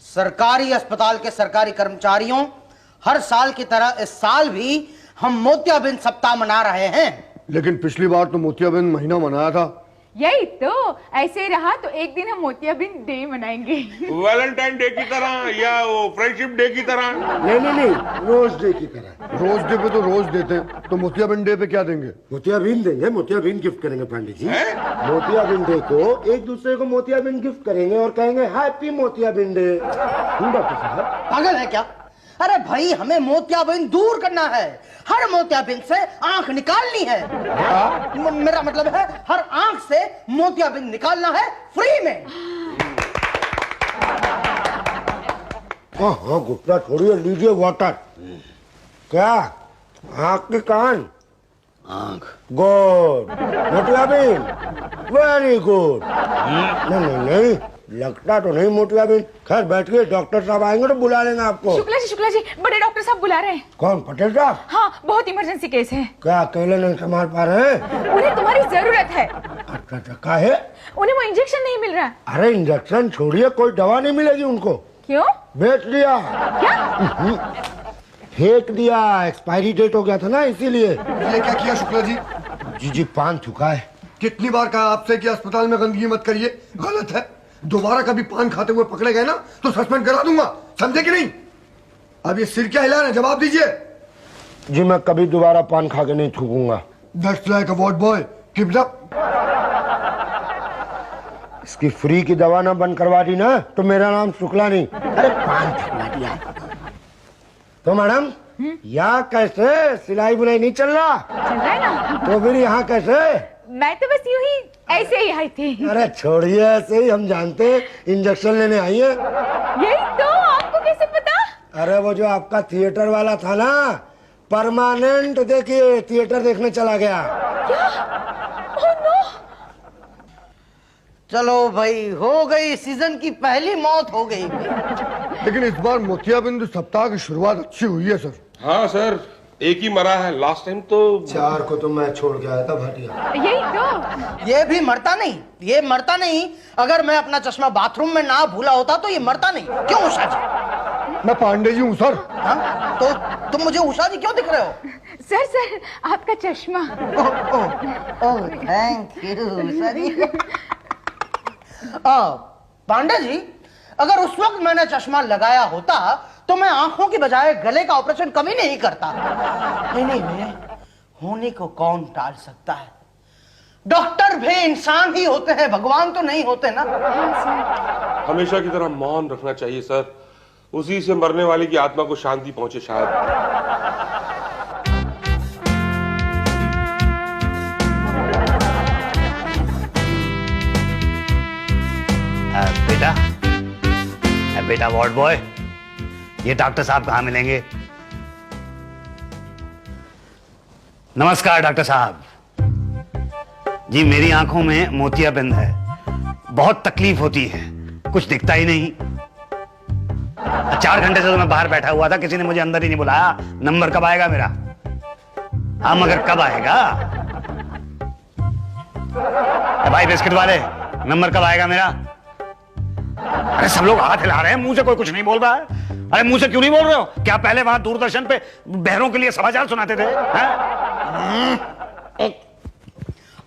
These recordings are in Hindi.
सरकारी अस्पताल के सरकारी कर्मचारियों, हर साल की तरह इस साल भी हम मोतियाबिंद सप्ताह मना रहे हैं। लेकिन पिछली बार तो मोतियाबिंद महीना मनाया था। यही तो, ऐसे ही रहा तो एक दिन हम मोतियाबिंद डे मनाएंगे। वैलेंटाइन डे की तरह या वो फ्रेंडशिप डे की तरह? नहीं, रोज डे की तरह। रोज डे पे तो रोज देते हैं, तो मोतियाबिंद डे पे क्या देंगे? मोतियाबिंद देंगे, मोतियाबिंद गिफ्ट करेंगे पंडित जी। मोतियाबिंद डे को एक दूसरे को मोतियाबिंद गिफ्ट करेंगे और कहेंगे हैप्पी मोतियाबिंद डे। डॉक्टर साहब पागल है क्या? अरे भाई, हमें मोतियाबिंद दूर करना है, हर मोतियाबिंद से आंख निकालनी है। मेरा मतलब है हर आंख से मोतियाबिंद निकालना है फ्री में। हाँ गुप्ता, छोड़िए, लीजिए वाटर। क्या आंख के कान? आंख गुड। मोतियाबिंद वेरी गुड। नहीं, लगता तो नहीं मोतियाबिंद। खैर बैठिए, डॉक्टर साहब आएंगे तो बुला लेंगे आपको। शुक्ला जी, बड़े डॉक्टर साहब बुला रहे हैं। कौन, पटेल साहब? हाँ, बहुत इमरजेंसी केस है। क्या अकेले नहीं संभाल पा रहे हैं? उन्हें तुम्हारी जरूरत है। अच्छा, क्या है? उन्हें वो इंजेक्शन नहीं मिल रहा। अरे इंजेक्शन छोड़िए, कोई दवा नहीं मिलेगी उनको। क्यों? बेच दिया। क्या? फेंक दिया, एक्सपायरी डेट हो गया था ना, इसीलिए। ये क्या किया शुक्ला जी? जी पान थूका है। कितनी बार कहा आपसे कि अस्पताल में गंदगी मत करिए, गलत है। दोबारा कभी पान खाते हुए पकड़े गए ना तो सस्पेंड करा दूंगा, समझे कि नहीं? अब ये सिर क्या हिला रहे हैं, जवाब दीजिए। जी मैं कभी दोबारा पान खा के नहीं थूकूंगा। That's like a what boy, keep it up। इसकी फ्री की दवा ना बंद करवा दी ना तो मेरा नाम शुक्ला नहीं। अरे पान थकवा दिया। तो मैडम यहाँ कैसे सिलाई बुनाई नहीं चल रहा? चल रहा है ना। तो फिर यहाँ कैसे? मैं तो बस यूं ही ऐसे ही आई थी। अरे छोड़िए, ऐसे ही हम जानते हैं, इंजेक्शन लेने आई है। यही तो, आपको कैसे पता? अरे वो जो आपका थिएटर वाला था ना, परमानेंट देखिए थिएटर देखने चला गया। क्या? Oh no. चलो भाई, हो गई सीजन की पहली मौत हो गई। लेकिन इस बार मोतियाबिंद सप्ताह की शुरुआत अच्छी हुई है सर। हाँ सर, एक ही मरा है, लास्ट टाइम तो 4 को तो मैं छोड़ के आया था भाटिया। यही तो। ये भी मरता नहीं, ये मरता नहीं। अगर मैं अपना चश्मा बाथरूम में ना भूला होता तो ये मरता नहीं। क्यों उषा जी? मैं पांडे जी हूँ सर। हाँ? तो तुम मुझे उषा जी क्यों दिख रहे हो? सर, आपका चश्मा। ओह थैंक यू उषा जी। पांडे जी, अगर उस वक्त मैंने चश्मा लगाया होता तो मैं आंखों की बजाय गले का ऑपरेशन कभी नहीं करता। नहीं, होने को कौन टाल सकता है? डॉक्टर भी इंसान ही होते हैं, भगवान तो नहीं होते ना। हमेशा की तरह मौन रखना चाहिए सर, उसी से मरने वाले की आत्मा को शांति पहुंचे शायद। बेटा वार्ड बॉय, ये डॉक्टर साहब कहाँ मिलेंगे? नमस्कार डॉक्टर साहब जी, मेरी आंखों में मोतियाबिंद है, बहुत तकलीफ होती है, कुछ दिखता ही नहीं। 4 घंटे से तो मैं बाहर बैठा हुआ था, किसी ने मुझे अंदर ही नहीं बुलाया। नंबर कब आएगा मेरा? हाँ मगर कब आएगा? भाई बिस्किट वाले, नंबर कब आएगा मेरा? अरे सब लोग हाथ हिला रहे हैं, मुंह से कोई कुछ नहीं बोल रहा है। अरे मुंह से क्यों नहीं बोल रहे हो? क्या पहले वहां दूरदर्शन पे बहरों के लिए समाचार सुनाते थे?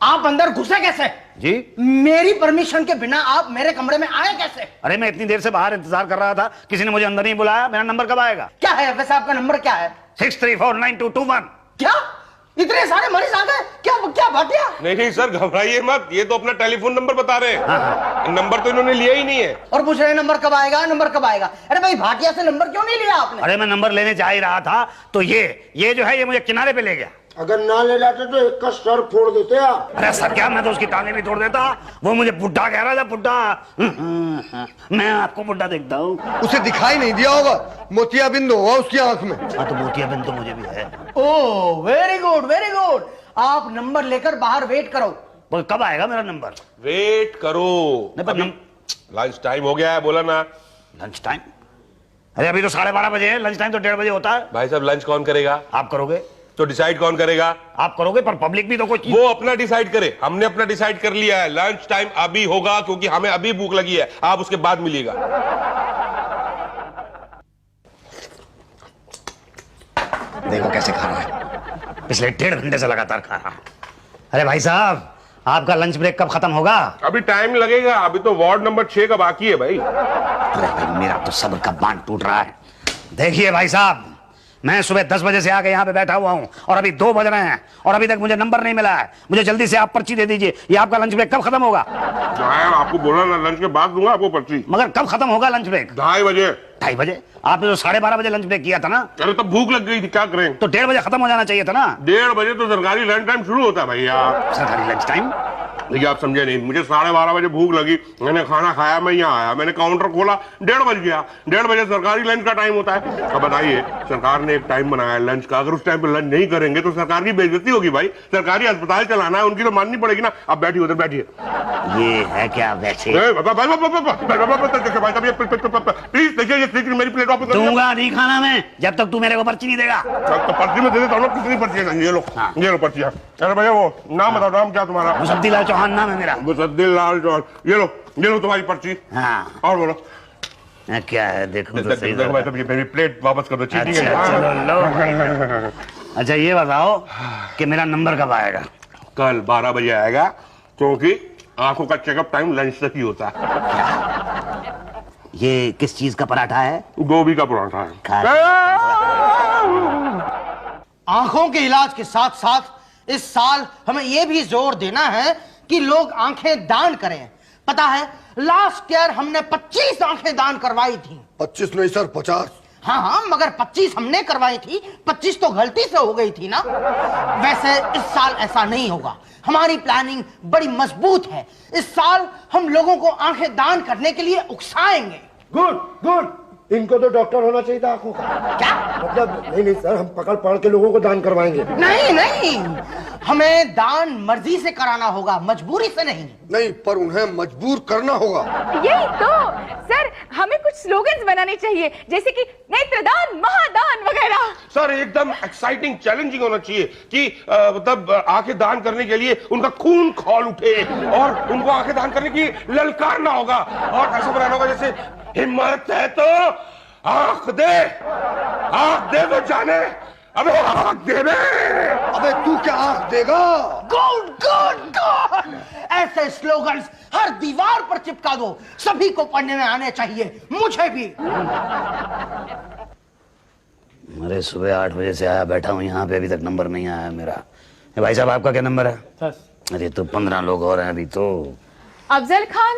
आप अंदर घुसे कैसे जी? मेरी परमिशन के बिना आप मेरे कमरे में आए कैसे? अरे मैं इतनी देर से बाहर इंतजार कर रहा था, किसी ने मुझे अंदर नहीं बुलाया। मेरा नंबर कब आएगा? क्या है वैसे आपका नंबर? क्या है? 63492221। क्या इतने सारे मरीज आ गए? क्या भाटिया? नहीं सर, घबराइए मत, ये तो अपना टेलीफोन नंबर बता रहे हैं। नंबर तो इन्होंने लिया ही नहीं है। और पूछ रहे नंबर कब आएगा, नंबर कब आएगा? अरे भाई, भाटिया से नंबर क्यों नहीं लिया आपने? अरे मैं नंबर लेने जा ही रहा था तो ये जो है ये मुझे किनारे पे ले गया। अगर ना ले जाते तो एक का सर फोड़ देते आप। अरे सर क्या, मैं तो उसकी टांगे भी तोड़ देता। वो मुझे बुड्ढा कह रहा था, बुड्ढा। मैं आपको बुड्ढा देखता हूँ। उसे दिखाई नहीं दिया होगा, मोतियाबिंद होगा उसकी आंख में। हाँ तो मोतियाबिंद तो मुझे भी है। Oh very good, very good. आप नंबर लेकर बाहर वेट करो। वो कब आएगा मेरा नंबर? वेट करो, लंच टाइम हो गया है, बोला ना। Lunch time? अरे अभी तो 12:30 बजे है, लंच टाइम तो 1:30 बजे होता है। भाई साहब, लंच कौन करेगा? आप करोगे। तो डिसाइड कौन करेगा? आप करोगे, पर पब्लिक भी तो कोई वो अपना डिसाइड करे। हमने अपना डिसाइड कर लिया है, लंच टाइम अभी होगा क्योंकि हमें अभी भूख लगी है। आप उसके बाद मिलिएगा। देखो कैसे खा रहा है, पिछले 1.5 घंटे से लगातार खा रहा है। अरे भाई साहब, आपका लंच ब्रेक कब खत्म होगा? अभी टाइम लगेगा, अभी तो वार्ड नंबर 6 का बाकी है भाई। अरे भाई, मेरा तो सब्र का बांध टूट रहा है। देखिए भाई साहब, मैं सुबह 10 बजे से आके यहाँ पे बैठा हुआ हूँ और अभी 2 बज रहे हैं और अभी तक मुझे नंबर नहीं मिला है। मुझे जल्दी से आप पर्ची दे दीजिए। ये आपका लंच ब्रेक कब खत्म होगा? आपको बोला ना, लंच के बाद दूंगा आपको पर्ची। मगर कब खत्म होगा लंच ब्रेक? 2:30 बजे। 2:30 बजे? आपने तो 12:30 बजे लंच ब्रेक किया था ना? अरे तब भूख लग गई थी, क्या करें? तो 1:30 बजे खत्म हो जाना चाहिए था ना? 1:30 बजे तो सरकारी लंच टाइम शुरू होता है भैया। सरकारी लंच टाइम? देखिए आप समझे नहीं, मुझे 12:30 बजे भूख लगी, मैंने खाना खाया, मैं यहाँ आया, मैंने काउंटर खोला, 1:30 बज गया। 1:30 बजे सरकारी लंच का टाइम होता है। अब बताइए, सरकार ने एक टाइम बनाया लंच का, अगर उस टाइम पे लंच नहीं करेंगे तो सरकार की बेइज्जती होगी भाई। सरकारी अस्पताल चलाना है, उनकी तो माननी पड़ेगी ना। अब बैठिए, उधर बैठिए। ये है क्या वैसे? प्लीज देखिए, ये मेरी प्लेट वापस दूंगा नहीं खाना मैं जब तक तू मेरे को पर्ची नहीं देगा। तो पर्ची में दे देता हूँ। कितनी पर्ची है? ये लो, ये लो पर्ची है। अरे भैया वो नाम बताओ, नाम क्या तुम्हारा? मुसद्दीलाल चौहान नाम है मेरा। मुसद्दीलाल चौहान। ये लो तुम्हारी पर्ची। हाँ, और बोलो क्या है? देखो तो सही देखो भाई साहब, ये मेरी प्लेट वापस कर दो। चीटिंग है। अच्छा, चलो लो। अच्छा ये बताओ कि मेरा नंबर कब आएगा? कल 12 बजे आएगा, क्योंकि आंखों का चेकअप टाइम लंच तक ही होता है। ये किस चीज का पराठा है? गोभी का पराठा है। आंखों के इलाज के साथ साथ इस साल हमें यह भी जोर देना है कि लोग आंखें दान करें। पता है, लास्ट ईयर हमने 25 आंखें दान करवाई थी। 25 नहीं सर, 50। हाँ, मगर 25 हमने करवाई थी, 25 तो गलती से हो गई थी ना। वैसे इस साल ऐसा नहीं होगा, हमारी प्लानिंग बड़ी मजबूत है। इस साल हम लोगों को आंखें दान करने के लिए उकसाएंगे। गुड गुड, इनको तो डॉक्टर होना चाहिए था आंखों का। क्या मतलब? नहीं सर, हम पकड़ पकड़ के लोगों को दान करवाएंगे। नहीं नहीं, हमें दान मर्जी से कराना होगा, मजबूरी से नहीं। नहीं, पर उन्हें मजबूर करना होगा। यही तो सर, हमें कुछ स्लोगन्स बनाने चाहिए, जैसे कि नेत्रदान, महादान वगैरह। सर एकदम एक्साइटिंग, चैलेंजिंग होना चाहिए कि मतलब आंखें दान करने के लिए उनका खून खौल उठे और उनको आंखें दान करने की ललकारना होगा। और ऐसा बनाना होगा जैसे, हिम्मत है तो आंख दे वो जाने। अबे आंख दे बे। अबे तू क्या आंख देगा? गुड गुड गुड, ऐसे स्लोगन्स हर दीवार पर चिपका दो, सभी को पढ़ने में आने चाहिए, मुझे भी। अरे सुबह 8 बजे से आया बैठा हूँ यहाँ पे, अभी तक नंबर नहीं आया मेरा। भाई साहब आपका क्या नंबर है? 10। अरे तो 15 लोग और हैं अभी तो। अफजल खान,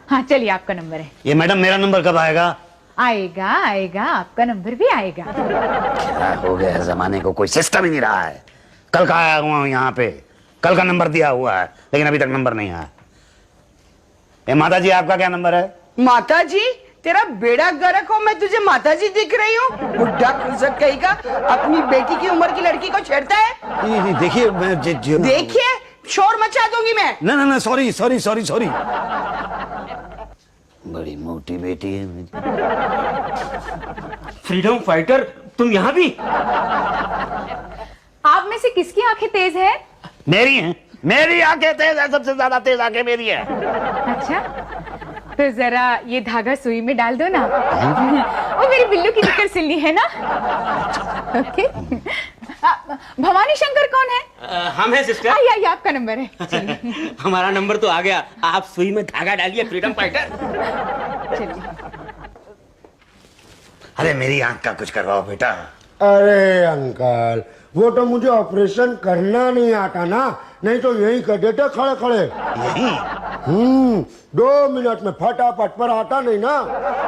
हाँ चलिए आपका नंबर है। ये मैडम, मेरा नंबर कब आएगा? आएगा आएगा, आपका नंबर भी आएगा। क्या हो गया है जमाने को, कोई सिस्टम ही नहीं रहा है। कल का आया हुआ हूँ यहाँ पे, कल का नंबर दिया हुआ है, लेकिन अभी तक नंबर नहीं आया। माता जी आपका क्या नंबर है? माता जी, तेरा बेड़ा गर्क हो, मैं तुझे माता जी दिख रही हूँ? बुढ़ा खुजक कहेगा, अपनी बेटी की उम्र की लड़की को छेड़ता है। देखिए देखिए, शोर मचा दूंगी मैं। ना सॉरी सॉरी सॉरी सॉरी। बड़ी मोटी बेटी है मेरी। फ्रीडम फाइटर, तुम यहाँ भी? आप में से किसकी आंखें तेज है? मेरी है, मेरी आंखें तेज है, सबसे ज्यादा तेज आंखें मेरी है। अच्छा, तो जरा ये धागा सुई में डाल दो ना। वो मेरी बिल्लू की जिक्र सुननी है ना। ओके। भवानी शंकर कौन है? हम हैं सिस्टर। आइए आपका नंबर है। चलिए। हमारा नंबर तो आ गया, आप सुई में धागा डालिए फ्रीडम फाइटर। चलिए। अरे मेरी आंख का कुछ करवाओ बेटा। अरे अंकल, वो तो मुझे ऑपरेशन करना नहीं आता ना, नहीं तो यही कर देते खड़े खड़े। यही 2 मिनट में फटाफट, पर आता नहीं ना।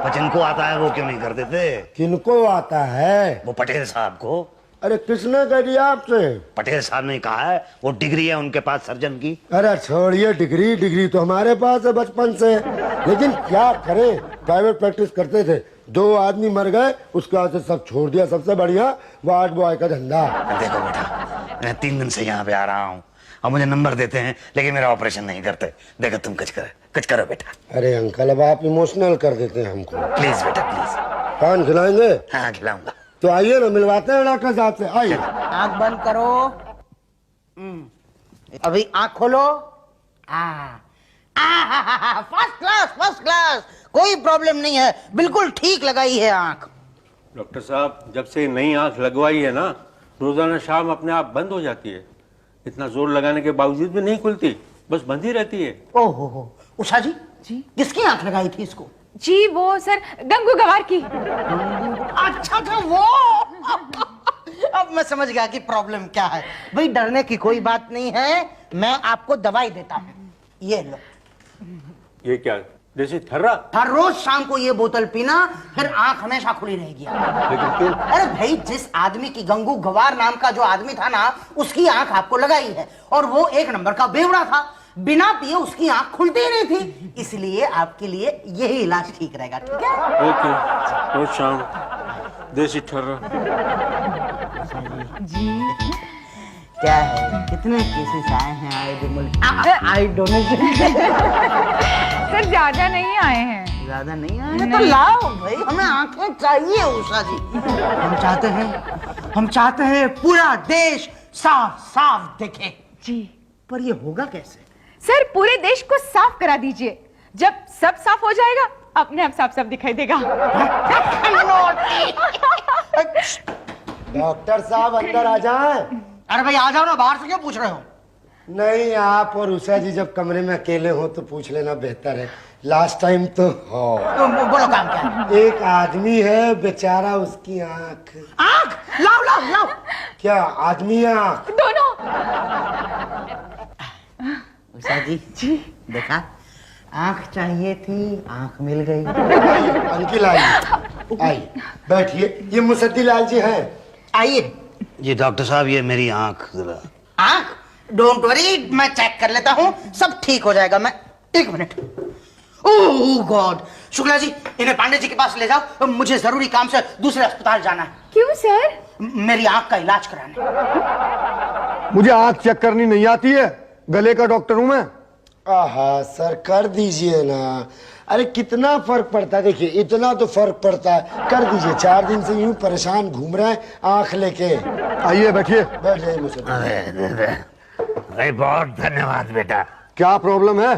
पर जिनको आता है वो क्यों नहीं कर देते? किनको आता है? वो पटेल साहब को। अरे किसने कह दिया आपसे? पटेल साहब ने कहा है, वो डिग्री है उनके पास सर्जन की। अरे छोड़िए, डिग्री तो हमारे पास है बचपन से, लेकिन क्या करें, प्राइवेट प्रैक्टिस करते थे, 2 आदमी मर गए, उसके बाद से सब छोड़ दिया। सबसे बढ़िया वार्ड बॉय का धंधा। देखो बेटा, मैं 3 दिन से यहाँ पे आ रहा हूँ और मुझे नंबर देते हैं, लेकिन मेरा ऑपरेशन नहीं करते। देखो तुम कुछ करो बेटा। अरे अंकल, अब आप इमोशनल कर देते हैं हमको। प्लीज बेटा प्लीज। पान खिलाएंगे? हाँ खिलाऊंगा। तो आइए ना, मिलवाते हैं डॉक्टर साहब से। आइए। आंख बंद करो। अभी आंख खोलो। फर्स्ट क्लास, कोई प्रॉब्लम नहीं है, बिल्कुल ठीक लगाई है आंख। डॉक्टर साहब, जब से नई आंख लगवाई है ना, रोजाना शाम अपने आप बंद हो जाती है। इतना जोर लगाने के बावजूद भी नहीं खुलती, बस बंद ही रहती है। ओहो हो, उषा जी जी किसकी आंख लगाई थी इसको? जी वो सर गंगू गवार की। अच्छा था वो। अब मैं समझ गया कि प्रॉब्लम क्या है। भाई डरने की कोई बात नहीं है, मैं आपको दवाई देता हूँ, ये लो। ये क्या, देसी थर्रा? हर रोज शाम को ये बोतल पीना, फिर आंख हमेशा खुली रहेगी। लेकिन क्यों? अरे भाई, जिस आदमी की गंगू गवार नाम का जो आदमी था ना, उसकी आंख आपको लगाई है और वो एक नंबर का बेवड़ा था। बिना पिए उसकी आंख खुलती ही नहीं थी, इसलिए आपके लिए यही इलाज ठीक रहेगा। ठीक है? ओके, रोज शाम देसी थर्रा। क्या है, कितने केसेस आए हैं आई डोनेशन? सर ज्यादा नहीं आए हैं। ज्यादा नहीं आए हैं तो लाओ भाई, हमें आंखें चाहिए उषा जी। हम चाहते हैं पूरा देश साफ साफ दिखे। जी पर ये होगा कैसे? सर पूरे देश को साफ करा दीजिए, जब सब साफ हो जाएगा अपने आप साफ साफ दिखाई देगा। डॉक्टर साहब अंदर आ जाएं। अरे भाई आ जाओ ना, बाहर से क्यों पूछ रहे हो? नहीं, आप और उषा जी जब कमरे में अकेले हो तो पूछ लेना बेहतर है। लास्ट टाइम तो बोलो काम क्या है? एक आदमी है बेचारा, उसकी आंख। आंख लाओ लाओ लाओ। क्या आदमी है आंख? दोनों। उषा जी देखा, आंख चाहिए थी, आंख मिल गई। अंकिल आइए, आइए बैठिए। ये मुसद्दीलाल जी हैं। आइए। जी डॉक्टर साहब, ये मेरी आंख जरा। आंख? डोंट वरी, मैं चेक कर लेता हूँ, सब ठीक हो जाएगा। मैं एक मिनट। ओह गॉड, शुक्ला जी इन्हें पांडे जी के पास ले जाओ, मुझे जरूरी काम से दूसरे अस्पताल जाना है। क्यों सर? मेरी आंख का इलाज कराने। मुझे आंख चेक करनी नहीं आती है, गले का डॉक्टर हूं मैं। आहा सर, कर दीजिए ना। अरे कितना फर्क पड़ता है, देखिए इतना तो फर्क पड़ता है, कर दीजिए। 4 दिन से यूं परेशान घूम रहे हैं आंख लेके। आइए बैठिए। बैठ जाइए मुझसे। अरे बहुत धन्यवाद बेटा। क्या प्रॉब्लम है?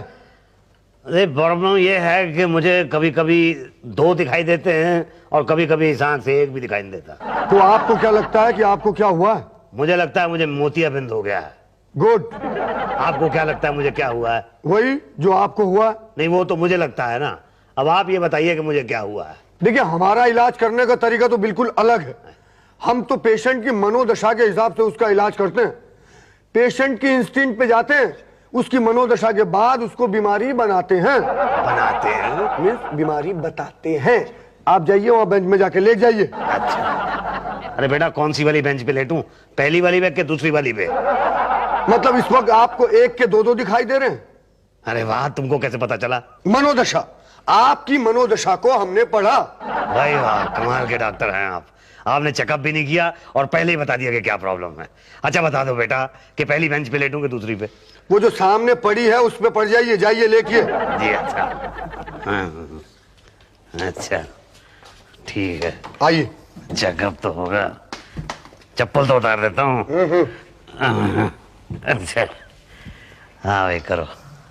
अरे प्रॉब्लम ये है कि मुझे कभी कभी 2 दिखाई देते हैं और कभी कभी इस आंख से 1 भी दिखाई नहीं देता। तो आपको क्या लगता है कि आपको क्या हुआ है? मुझे लगता है मुझे मोतियाबिंद हो गया है। गुड। आपको क्या लगता है मुझे क्या हुआ है? वही जो आपको हुआ। नहीं, वो तो मुझे लगता है ना। अब आप ये बताइए कि मुझे क्या हुआ है। देखिए, हमारा इलाज करने का तरीका तो बिल्कुल अलग है। हम तो पेशेंट की मनोदशा के हिसाब से उसका इलाज करते हैं। पेशेंट की इंस्टिंक्ट पे जाते हैं, उसकी मनोदशा के बाद उसको बीमारी बनाते हैं। बनाते हैं? मीन्स बीमारी बताते हैं। आप जाइए वहां बेंच में जाके लेट जाइए। अच्छा। अरे बेटा, कौन सी वाली बेंच पे लेटूं? पहली वाली पे कि दूसरी वाली पे? मतलब इस वक्त आपको 1 के 2 दिखाई दे रहे हैं? अरे वाह, तुमको कैसे पता चला? मनोदशा, आपकी मनोदशा को हमने पढ़ा। भाई वाह, कमाल के डॉक्टर हैं आप। आपने चेकअप भी नहीं किया और पहले ही बता दिया कि क्या प्रॉब्लम है। अच्छा बता दो बेटा कि पहली बेंच पे लेटूं कि दूसरी पे? वो जो सामने पड़ी है उस पे पड़ जाइए, जाइए लेटिए। जी अच्छा। हाँ, अच्छा ठीक है। आइए। चेकअप तो होगा, चप्पल तो उतार देता हूँ। अच्छा हाँ भाई करो।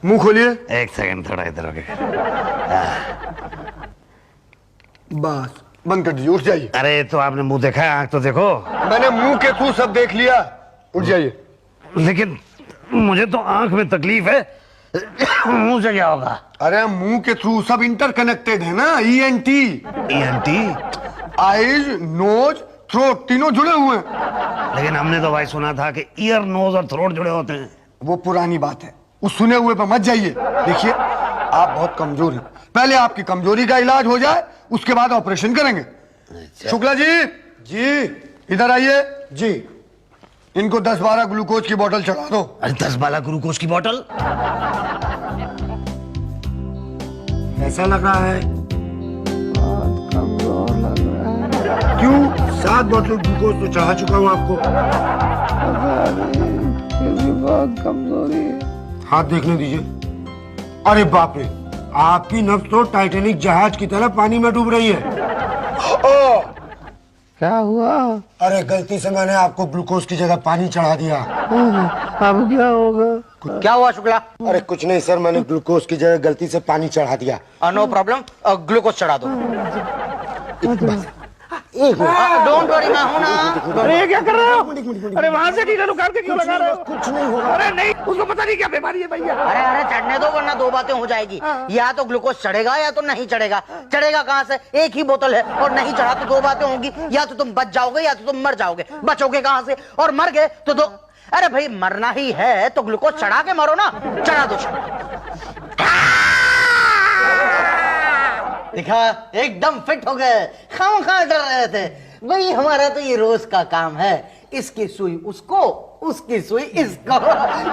मुंह खोलिए। 1 सेकंड, थोड़ा इधर हो गया। बस बंद कर दीजिए, उठ जाइए। अरे तो आपने मुंह देखा है, आंख तो देखो। मैंने मुंह के थ्रू सब देख लिया, उठ जाइए। लेकिन मुझे तो आंख में तकलीफ है, मुंह से क्या होगा? अरे मुंह के थ्रू सब इंटरकनेक्टेड है ना। ENT, आईज, नोज, थ्रोट तीनों जुड़े हुए हैं। लेकिन हमने तो भाई सुना था कि ईयर, नोज और थ्रोट जुड़े होते हैं। वो पुरानी बात है, उस सुने हुए पर मत जाइए। देखिए, आप बहुत कमजोर हैं, पहले आपकी कमजोरी का इलाज हो जाए, उसके बाद ऑपरेशन करेंगे। अच्छा। शुक्ला जी, जी इधर आइए। जी। इनको 10-12 ग्लूकोज की बोतल चढ़ा दो। अरे 10-12 ग्लूकोज की बोतल? ऐसा लग रहा है क्यों? 7 बोतल ग्लूकोज तो चढ़ा चुका हूँ आपको। बहुत कमजोरी है। हाथ देखने दीजिए। अरे बाप रे, आपकी नब्ज तो टाइटैनिक जहाज की तरह पानी में डूब रही है। क्या हुआ? अरे गलती से मैंने आपको ग्लूकोज की जगह पानी चढ़ा दिया। अब क्या होगा? क्या हुआ शुक्ला? अरे कुछ नहीं सर, मैंने ग्लूकोज की जगह गलती से पानी चढ़ा दिया। नो प्रॉब्लम, ग्लूकोज चढ़ा दो। एक मिनट डोंट वरी, मैं हूं ना। अरे ये क्या कर रहे हो? अरे वहां से नीला उखाड़ के क्यों लगा रहे हो? कुछ नहीं होगा। अरे नहीं, उसको पता नहीं क्या बीमारी है भैया। अरे अरे चढ़ने दो, वरना दो बातें हो जाएगी। या तो ग्लूकोज चढ़ेगा या तो नहीं चढ़ेगा। चढ़ेगा कहाँ से? एक ही बोतल है। और नहीं चढ़ा तो दो बातें होंगी, या तो तुम बच जाओगे या तो तुम मर जाओगे। बचोगे कहाँ से? और मर गए तो दो। अरे भाई मरना ही है तो ग्लूकोज चढ़ा के मरो ना। चढ़ा दो। देखा, एकदम फिट हो गए। खामखा डर रहे थे भाई। हमारा तो ये रोज का काम है। इसकी सुई उसको, उसकी सुई इसको।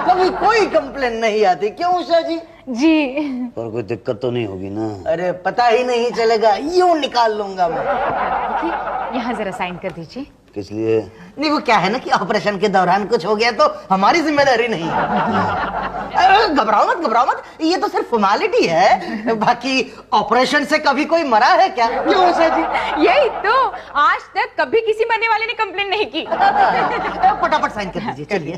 कभी कोई कंप्लेन नहीं आती। क्यों उषा जी? जी। और कोई दिक्कत तो नहीं होगी ना? अरे पता ही नहीं चलेगा, यूं निकाल लूंगा मैं। देखिए, यहाँ जरा साइन कर दीजिए। किस लिए? नहीं, वो क्या है ना कि ऑपरेशन के दौरान कुछ हो गया तो हमारी जिम्मेदारी नहीं है। अरे घबराओ मत, घबराओ मत, ये तो सिर्फ फॉर्मेलिटी है। बाकी ऑपरेशन से कभी कोई मरा है क्या? क्यों उषा जी? यही तो, आज तक कभी किसी मरने वाले ने कंप्लेन नहीं की। फटाफट साइन कर दीजिए। चलिए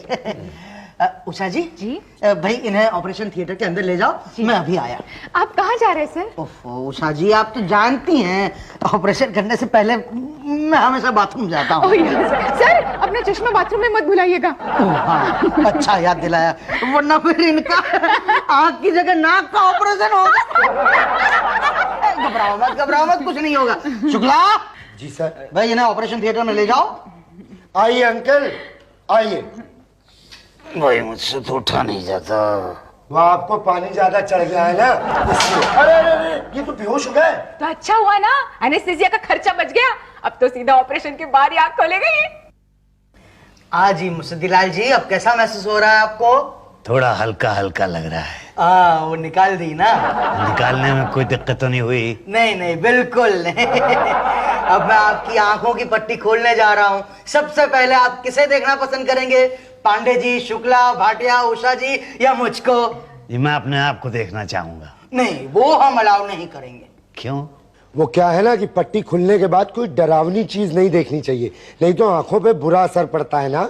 उषा जी। जी। भाई इन्हें ऑपरेशन थिएटर के अंदर ले जाओ। मैं अभी आया। आप कहाँ जा रहे हैं सर? ओफो उषा जी, आप तो जानती हैं ऑपरेशन करने से पहले मैं हमेशा बाथरूम जाता हूँ। सर अपना चश्मा बाथरूम में मत भुलाइएगा। हाँ, अच्छा याद दिलाया, वरना फिर इनका आँख की जगह नाक का ऑपरेशन होगा। घबराओ मत, कुछ नहीं होगा। शुक्ला जी सर। भाई इन्हें ऑपरेशन थिएटर में ले जाओ। आइए अंकल, आइए। भाई मुझसे तो उठा नहीं जाता। वो आपको पानी ज्यादा चढ़ गया है ना, इसलिए। अरे अरे अरे, ये तो बेहोश हो गए। तो अच्छा हुआ ना, एनेस्थीसिया का खर्चा बच गया। अब तो सीधा ऑपरेशन के बाद ही आँख खोलेगा ये। जी मुसद्दीलाल जी, अब कैसा महसूस हो रहा है आपको? थोड़ा हल्का हल्का लग रहा है। वो निकाल दी ना? निकालने में कोई दिक्कत तो नहीं हुई? नहीं, बिल्कुल नहीं। अब मैं आपकी आंखों की पट्टी खोलने जा रहा हूँ। सबसे पहले आप किसे देखना पसंद करेंगे? पांडे जी, शुक्ला, भाटिया, उषा जी या मुझको? जी मैं अपने आप को देखना चाहूंगा। नहीं, वो हम अलाउ नहीं करेंगे। क्यों? वो क्या है ना कि पट्टी खुलने के बाद कोई डरावनी चीज नहीं देखनी चाहिए, नहीं तो आंखों पे बुरा असर पड़ता है ना।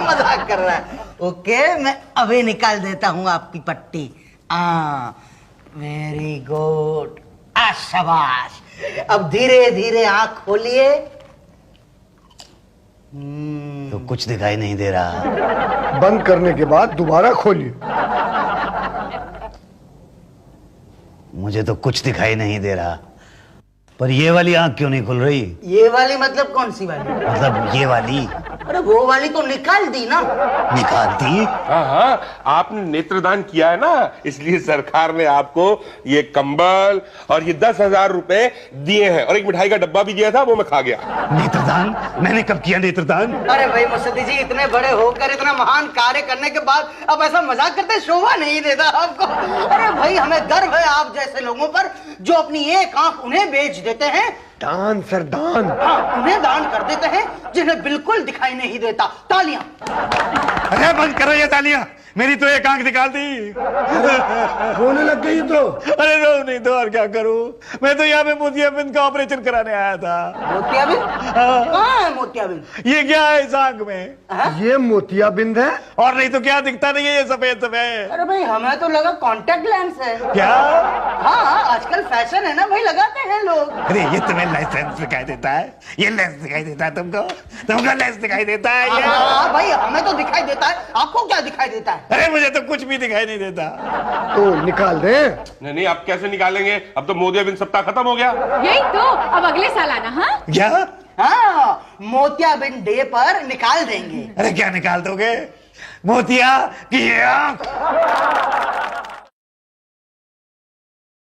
मजाक कर रहा है। ओके, मैं अभी निकाल देता हूँ आपकी पट्टी। वेरी गुड, शाबाश। अब धीरे धीरे आंख खोलिए। तो कुछ दिखाई नहीं दे रहा। बंद करने के बाद दोबारा खोलिए। मुझे तो कुछ दिखाई नहीं दे रहा। पर ये वाली आंख क्यों नहीं खुल रही? ये वाली मतलब कौन सी वाली? मतलब ये वाली। अरे वो वाली तो निकाल दी ना। निकाल दी? हाँ, आपने नेत्रदान किया है ना, इसलिए सरकार ने आपको ये कंबल और ये 10,000 रुपए दिए हैं, और एक मिठाई का डब्बा भी दिया था, वो मैं खा गया। नेत्रदान? मैंने कब किया नेत्रदान? अरे भाई मुसद्दी जी, इतने बड़े होकर इतना महान कार्य करने के बाद अब ऐसा मजाक करते शोभा नहीं देता आपको। अरे भाई, हमें गर्व है आप जैसे लोगों पर जो अपनी एक आंख उन्हें बेच देते हैं। दान सर, दान। हाँ, उन्हें दान कर देते हैं जिन्हें बिल्कुल दिखाई नहीं देता। तालियां। अरे बंद करो ये तालियां, मेरी तो एक आंख निकाल दी। रोने लग गई तो। अरे रो नहीं तो और क्या करूं? मैं तो यहाँ पे मोतियाबिंद का ऑपरेशन कराने आया था। मोतियाबिंद? कहाँ है मोतियाबिंद? ये क्या है इस आंख में? ये मोतियाबिंद है। और नहीं तो क्या, दिखता नहीं है ये सफेद सफेद? अरे भाई, हमें तो लगा कांटेक्ट लेंस है। क्या? हाँ, आजकल फैशन है ना भाई, लगाते हैं लोग। अरे ये तुम्हें लाइसेंस दिखाई देता है? ये लेंस दिखाई देता है तुमको? तुमको लेंस दिखाई देता है ये? हाँ भाई, हमें तो दिखाई देता है। आपको क्या दिखाई देता है? अरे मुझे तो कुछ भी दिखाई नहीं देता। तो निकाल दे। नहीं, आप कैसे निकालेंगे? अब तो मोतियाबिंद सप्ताह खत्म हो गया। यही तो, अब अगले साल आना। हाँ क्या? हाँ, मोतियाबिंद डे पर निकाल देंगे। अरे क्या निकाल दोगे? मोतिया की ये आंख?